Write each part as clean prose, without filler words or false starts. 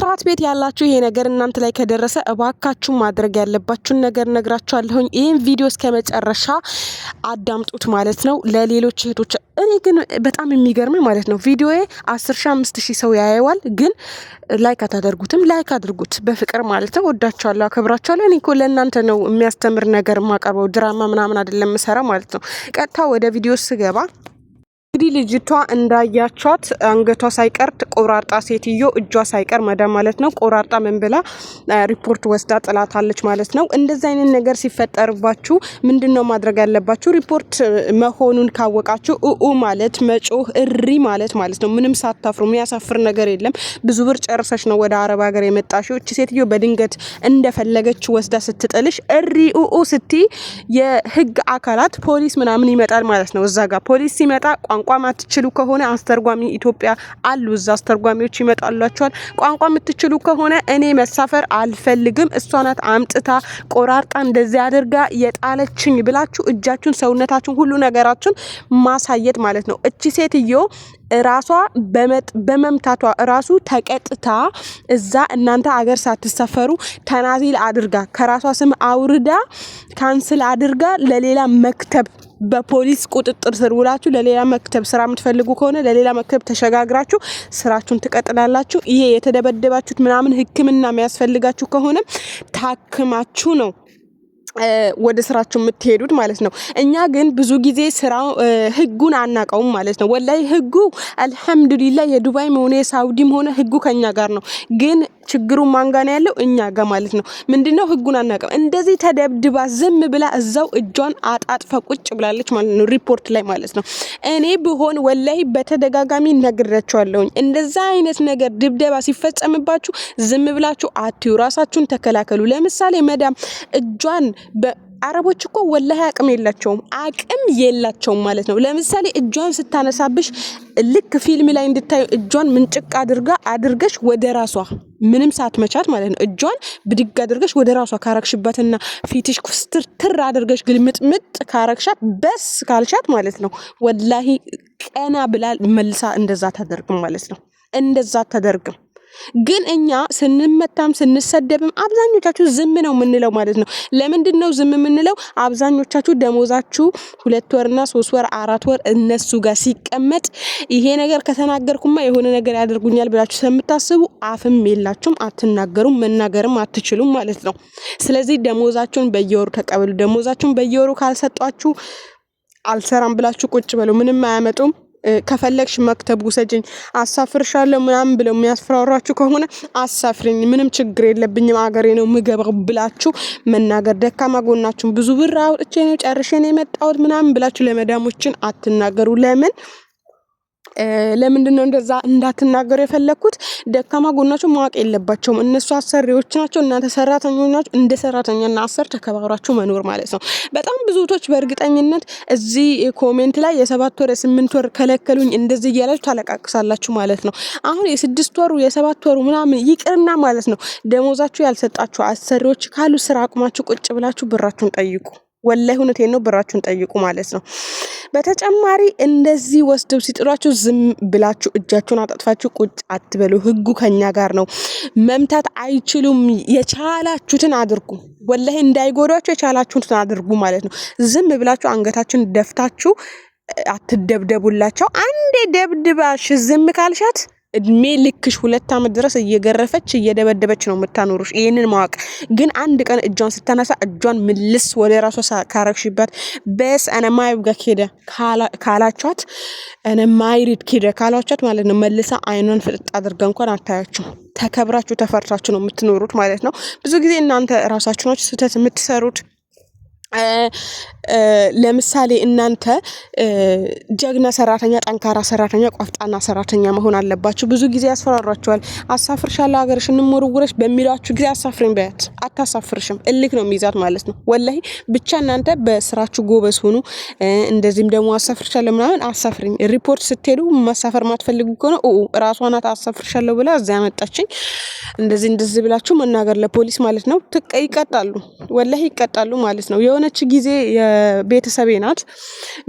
ኤፍራት ቤት ያላችሁ ይሄ ነገር እናንተ ላይ ከደረሰ እባካችሁ ማድረግ ያለባችሁን ነገር ነግራችኋለሁኝ። ይሄን ቪዲዮ እስከመጨረሻ አዳምጡት ማለት ነው ለሌሎች እህቶች። እኔ ግን በጣም የሚገርመኝ ማለት ነው ቪዲዮዬ 10,000 5,000 ሰው ያየዋል፣ ግን ላይክ አታደርጉትም። ላይክ አድርጉት በፍቅር ማለት ነው። ወዳችኋለሁ፣ አከብራችኋለሁ። እኔ እኮ ለእናንተ ነው የሚያስተምር ነገር ማቀርበው፣ ድራማ ምናምን አይደለም የምሰራ ማለት ነው። ቀጥታ ወደ ቪዲዮ ስገባ እንግዲህ ልጅቷ እንዳያቻት አንገቷ ሳይቀር ቆራርጣ ሴትዮ እጇ ሳይቀር መዳም ማለት ነው ቆራርጣ ምን ብላ ሪፖርት ወስዳ ጥላታለች ማለት ነው። እንደዚህ አይነት ነገር ሲፈጠርባችሁ ምንድነው ማድረግ ያለባችሁ? ሪፖርት መሆኑን ካወቃችሁ ማለት መጮህ እሪ ማለት ነው። ምንም ሳታፍሩ የሚያሳፍር ነገር የለም። ብዙ ብር ጨርሰሽ ነው ወደ አረብ ሀገር የመጣሽው። እቺ ሴትዮ በድንገት እንደፈለገች ወስዳ ስትጥልሽ እሪ ስቲ የህግ አካላት ፖሊስ ምናምን ይመጣል ማለት ነው። እዛ ጋር ፖሊስ ሲመጣ ቋንቋ ማትችሉ ከሆነ አስተርጓሚ ኢትዮጵያ አሉ፣ እዛ አስተርጓሚዎች ይመጣላችኋል። ቋንቋ የምትችሉ ከሆነ እኔ መሳፈር አልፈልግም፣ እሷ ናት አምጥታ ቆራርጣ እንደዚህ አድርጋ የጣለችኝ ብላችሁ እጃችሁን፣ ሰውነታችሁን፣ ሁሉ ነገራችሁን ማሳየት ማለት ነው። እቺ ሴትዮ ራሷ በመምታቷ ራሱ ተቀጥታ እዛ እናንተ አገር ሳትሰፈሩ ተናዚል አድርጋ ከራሷ ስም አውርዳ ካንስል አድርጋ ለሌላ መክተብ በፖሊስ ቁጥጥር ስር ውላችሁ ለሌላ መክተብ ስራ የምትፈልጉ ከሆነ ለሌላ መክተብ ተሸጋግራችሁ ስራችሁን ትቀጥላላችሁ። ይሄ የተደበደባችሁት ምናምን ሕክምና የሚያስፈልጋችሁ ከሆነ ታክማችሁ ነው ወደ ስራችሁ የምትሄዱት ማለት ነው። እኛ ግን ብዙ ጊዜ ስራው ህጉን አናቀውም ማለት ነው። ወላይ ህጉ አልহামዱሊላህ የዱባይም ሆነ የሳውዲም ሆነ ህጉ ከኛ ጋር ነው። ግን ችግሩ ማንጋና ያለው እኛ ጋር ማለት ነው። ምንድነው ህጉን አናቀም። እንደዚህ ተደብድባ ዝም ብላ እዛው እጇን አጣጥፋ ቁጭ ብላለች ማለት ነው፣ ሪፖርት ላይ ማለት ነው። እኔ ብሆን ወላይ በተደጋጋሚ ነግራቸዋለሁ። እንደዛ አይነት ነገር ድብደባ ሲፈጸምባችሁ ዝም ብላችሁ አትዩ፣ ራሳችሁን ተከላከሉ። ለምሳሌ መዳም እጇን አረቦች እኮ ወላሂ አቅም የላቸውም ማለት ነው። ለምሳሌ እጇን ስታነሳብሽ ልክ ፊልም ላይ እንድታዩ እጇን ምንጭቅ አድርገሽ ወደ ራሷ ምንም ሳትመቻት ማለት ነው እጇን ብድግ አድርገሽ ወደ ራሷ ካረክሽባትና ፊትሽ ኩስትር አድርገሽ ግልምጥምጥ ካረክሻት በስ ካልሻት ማለት ነው ወላሂ ቀና ብላ መልሳ እንደዛ ታደርግም ማለት ነው። እንደዛ ታደርግም። ግን እኛ ስንመታም ስንሰደብም አብዛኞቻችሁ ዝም ነው የምንለው ማለት ነው። ለምንድን ነው ዝም የምንለው? አብዛኞቻችሁ ደሞዛችሁ 2 ወርና 3 ወር 4 ወር እነሱ ጋር ሲቀመጥ ይሄ ነገር ከተናገርኩማ የሆነ ነገር ያደርጉኛል ብላችሁ ስለምታስቡ አፍም የላችሁም፣ አትናገሩም፣ መናገርም አትችሉም ማለት ነው። ስለዚህ ደሞዛችሁን በየወሩ ተቀበሉ። ደሞዛችሁን በየወሩ ካልሰጧችሁ አልሰራም ብላችሁ ቁጭ በሉ፣ ምንም አያመጡም። ከፈለግሽ መክተብ ውሰጂኝ አሳፍርሻለሁ ምናምን ብለው የሚያስፈራሯችሁ ከሆነ አሳፍሪኝ፣ ምንም ችግር የለብኝም፣ አገሬ ነው ምገባው ብላችሁ መናገር። ደካማ ጎናችሁን ብዙ ብር አውጥቼ ነው ጨርሼ ነው የመጣሁት ምናምን ብላችሁ ለመዳሞችን አትናገሩ። ለምንድነው እንደዛ እንዳትናገሩ የፈለኩት? ደካማ ጎናችሁ ማወቅ የለባቸውም። እነሱ አሰሪዎች ናቸው፣ እናንተ ሰራተኞች ናቸው። እንደ ሰራተኛና አሰር ተከባብራችሁ መኖር ማለት ነው። በጣም ብዙዎች በእርግጠኝነት እዚህ ኮሜንት ላይ የ7 ወር 8 ወር ከለከሉኝ እንደዚህ እያላችሁ ታለቃቅሳላችሁ ማለት ነው። አሁን የ6 ወሩ የ7 ወሩ ምናምን ይቅርና ማለት ነው ደሞዛችሁ ያልሰጣችሁ አሰሪዎች ካሉ ስራ አቁማችሁ ቁጭ ብላችሁ ብራችሁን ጠይቁ። ወላሂ እውነቴን ነው፣ ብራችሁን ጠይቁ ማለት ነው። በተጨማሪ እንደዚህ ወስደው ሲጥሏችሁ ዝም ብላችሁ እጃችሁን አጣጥፋችሁ ቁጭ አትበሉ። ህጉ ከኛ ጋር ነው። መምታት አይችሉም። የቻላችሁትን አድርጉ። ወላሂ እንዳይጎዳችሁ የቻላችሁትን አድርጉ ማለት ነው። ዝም ብላችሁ አንገታችሁን ደፍታችሁ አትደብደቡላቸው። አንዴ ደብድባሽ ዝም ካልሻት እድሜ ልክሽ 2 አመት ድረስ እየገረፈች እየደበደበች ነው የምታኖሩሽ። ይሄንን ማወቅ ግን አንድ ቀን እጇን ስታነሳ እጇን ምልስ ወደ ራሷ ካረክሽባት በስ እኔ ማይብጋ ከደ ካላቻት እኔ ማይሪድ ከደ ካላቻት ማለት ነው መልሳ አይኗን ፍጥጥ አድርጋ እንኳን አታያችሁ። ተከብራችሁ ተፈርታችሁ ነው የምትኖሩት ማለት ነው። ብዙ ጊዜ እናንተ ራሳችሁ ናችሁ ስህተት የምትሰሩት። ለምሳሌ እናንተ ጀግና ሰራተኛ፣ ጠንካራ ሰራተኛ፣ ቆፍጣና ሰራተኛ መሆን አለባችሁ። ብዙ ጊዜ ያስፈራራችኋል። አሳፍርሻለሁ ሀገርሽ እንሞርውረሽ በሚሏችሁ ጊዜ አሳፍሪኝ በያት። አታሳፍርሽም። እልክ ነው የሚይዛት ማለት ነው። ወላሂ ብቻ እናንተ በስራችሁ ጎበዝ ሁኑ። እንደዚህም ደግሞ አሳፍርሻለሁ ምናምን አሳፍሪኝ። ሪፖርት ስትሄዱ ማሳፈር ማትፈልጉ ከሆነ ራሷ ናት አሳፍርሻለሁ ብላ እዚያ መጣችኝ እንደዚህ ብላችሁ መናገር ለፖሊስ ማለት ነው። ይቀጣሉ፣ ወላሂ ይቀጣሉ ማለት ነው። የሆነች ጊዜ የቤተሰቤ ናት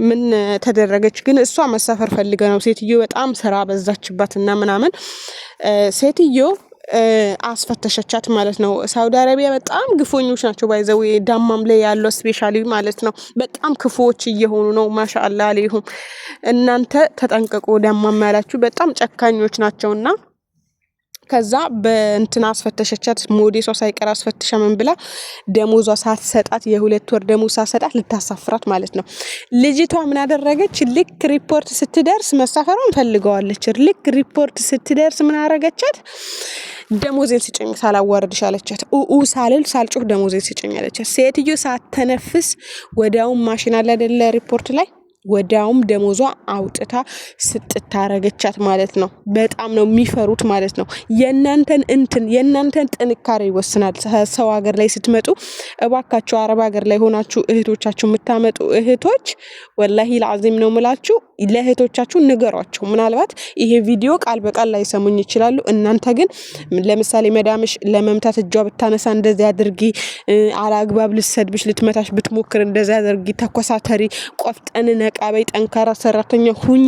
ምን ተደረገች ግን እሷ መሳፈር ፈልገ ነው። ሴትዮ በጣም ስራ በዛችባትና ምናምን ሴትዮ አስፈተሸቻት ማለት ነው። ሳውዲ አረቢያ በጣም ግፎኞች ናቸው። ባይዘው ዳማም ላይ ያለው ስፔሻሊ ማለት ነው በጣም ክፉዎች እየሆኑ ነው። ማሻአላ አለይሁም። እናንተ ተጠንቀቁ። ዳማም ያላችሁ በጣም ጨካኞች ናቸውና ከዛ በእንትን አስፈተሸቻት። ሞዴሷ ሳይቀር አስፈተሻ ምን ብላ ደሞዟ ሳትሰጣት የ2 ወር ደሞዝ ሳትሰጣት ልታሳፍራት ማለት ነው። ልጅቷ ምን አደረገች? ልክ ሪፖርት ስትደርስ መሳፈሯን ፈልገዋለች። ልክ ሪፖርት ስትደርስ ምን አደረገቻት? ደሞዜን ስጭኝ ሳላዋርድሽ አለቻት። ሳልል ሳልጮህ ደሞዜን ስጭኝ አለቻት። ሴትዮ ሳትተነፍስ ወዲያውም ማሽን አለ አይደለ ሪፖርት ላይ ወዲያውም ደሞዟ አውጥታ ስጥታረገቻት ማለት ነው። በጣም ነው የሚፈሩት ማለት ነው። የእናንተን ጥንካሬ ይወስናል። ሰው ሀገር ላይ ስትመጡ እባካችሁ አረብ ሀገር ላይ ሆናችሁ እህቶቻችሁ የምታመጡ እህቶች ወላሂ ለአዚም ነው ምላችሁ ለእህቶቻችሁ ንገሯቸው። ምናልባት ይሄ ቪዲዮ ቃል በቃል ላይ ሰሙኝ ይችላሉ። እናንተ ግን ለምሳሌ መዳምሽ ለመምታት እጇ ብታነሳ እንደዚህ አድርጊ፣ አላግባብ ልትሰድብሽ ልትመታሽ ብትሞክር እንደዚህ አድርጊ፣ ተኮሳተሪ፣ ቆፍጠን ነቃበይ፣ ጠንካራ ሰራተኛ ሁኚ፣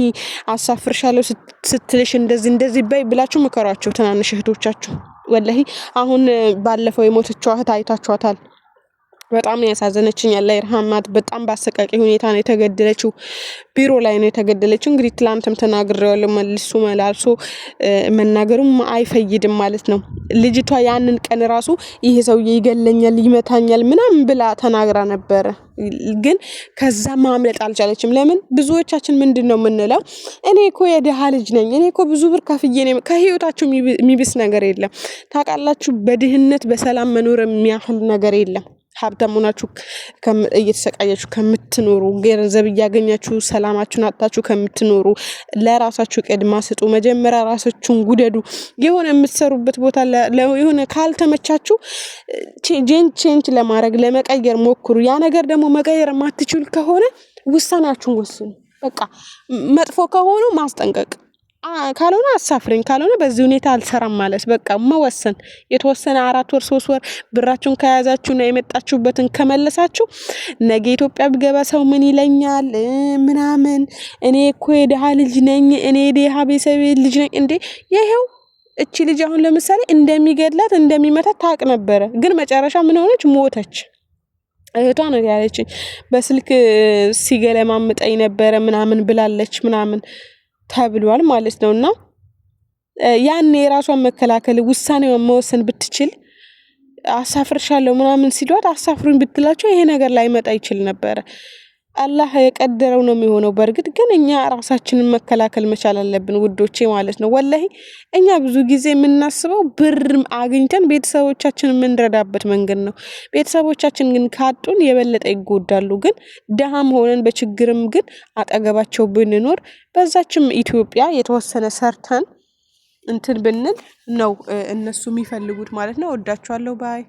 አሳፍርሻለሁ ስትልሽ እንደዚህ በይ ብላችሁ ምከሯቸው ትናንሽ እህቶቻችሁ። ወላሂ አሁን ባለፈው የሞተችው እህት አይታችኋታል። በጣም ነው ያሳዘነችኝ። አላህ ይርሃማት። በጣም ባሰቃቂ ሁኔታ ነው የተገደለችው። ቢሮ ላይ ነው የተገደለችው። እንግዲህ ትላንትም ተናግሬዋለሁ። መልሶ መላልሶ መናገሩም አይፈይድም ማለት ነው። ልጅቷ ያንን ቀን ራሱ ይሄ ሰውዬ ይገለኛል፣ ይመታኛል ምናምን ብላ ተናግራ ነበረ። ግን ከዛ ማምለጥ አልቻለችም። ለምን? ብዙዎቻችን ምንድነው የምንለው? እኔ እኮ የደሃ ልጅ ነኝ፣ እኔ እኮ ብዙ ብር ከፍዬ ነው። ከህይወታችሁ የሚብስ ነገር የለም። ታውቃላችሁ፣ በድህነት በሰላም መኖር የሚያህል ነገር የለም። ሀብታም ሆናችሁ እየተሰቃያችሁ ከምትኖሩ፣ ገንዘብ እያገኛችሁ ሰላማችሁን አጣችሁ ከምትኖሩ ለራሳችሁ ቅድማ ስጡ። መጀመሪያ ራሳችሁን ጉደዱ። የሆነ የምትሰሩበት ቦታ የሆነ ካልተመቻችሁ ቼንጅ ለማድረግ ለመቀየር ሞክሩ። ያ ነገር ደግሞ መቀየር ማትችሉ ከሆነ ውሳኔያችሁን ወስኑ። በቃ መጥፎ ከሆኑ ማስጠንቀቅ፣ ካልሆነ አሳፍረኝ፣ ካልሆነ በዚህ ሁኔታ አልሰራም ማለት በቃ መወሰን። የተወሰነ 4 ወር 3 ወር ብራችሁን ከያዛችሁና የመጣችሁበትን ከመለሳችሁ ነገ ኢትዮጵያ ብገባ ሰው ምን ይለኛል ምናምን፣ እኔ እኮ የደሃ ልጅ ነኝ፣ እኔ የደሃ ቤተሰብ ልጅ ነኝ። እንዴ ይሄው እቺ ልጅ አሁን ለምሳሌ እንደሚገድላት እንደሚመታት ታውቅ ነበረ፣ ግን መጨረሻ ምን ሆነች? ሞተች። እህቷ ነው ያለችኝ። በስልክ ሲገለማምጠኝ ነበረ ምናምን ብላለች ምናምን ተብሏል ማለት ነውና ያኔ የራሷን መከላከል ውሳኔዋን መወሰን ብትችል አሳፍርሻለሁ ምናምን ሲሏት አሳፍሩኝ ብትላቸው ይሄ ነገር ላይመጣ ይችል ነበር። አላህ የቀደረው ነው የሚሆነው። በእርግጥ ግን እኛ ራሳችንን መከላከል መቻል አለብን ውዶቼ ማለት ነው። ወላሂ እኛ ብዙ ጊዜ የምናስበው ብር አግኝተን ቤተሰቦቻችንን የምንረዳበት መንገድ ነው። ቤተሰቦቻችን ግን ካጡን የበለጠ ይጎዳሉ። ግን ደሃም ሆነን በችግርም ግን አጠገባቸው ብንኖር በዛችም ኢትዮጵያ የተወሰነ ሰርተን እንትን ብንል ነው እነሱ የሚፈልጉት ማለት ነው። ወዳችኋለሁ ባይ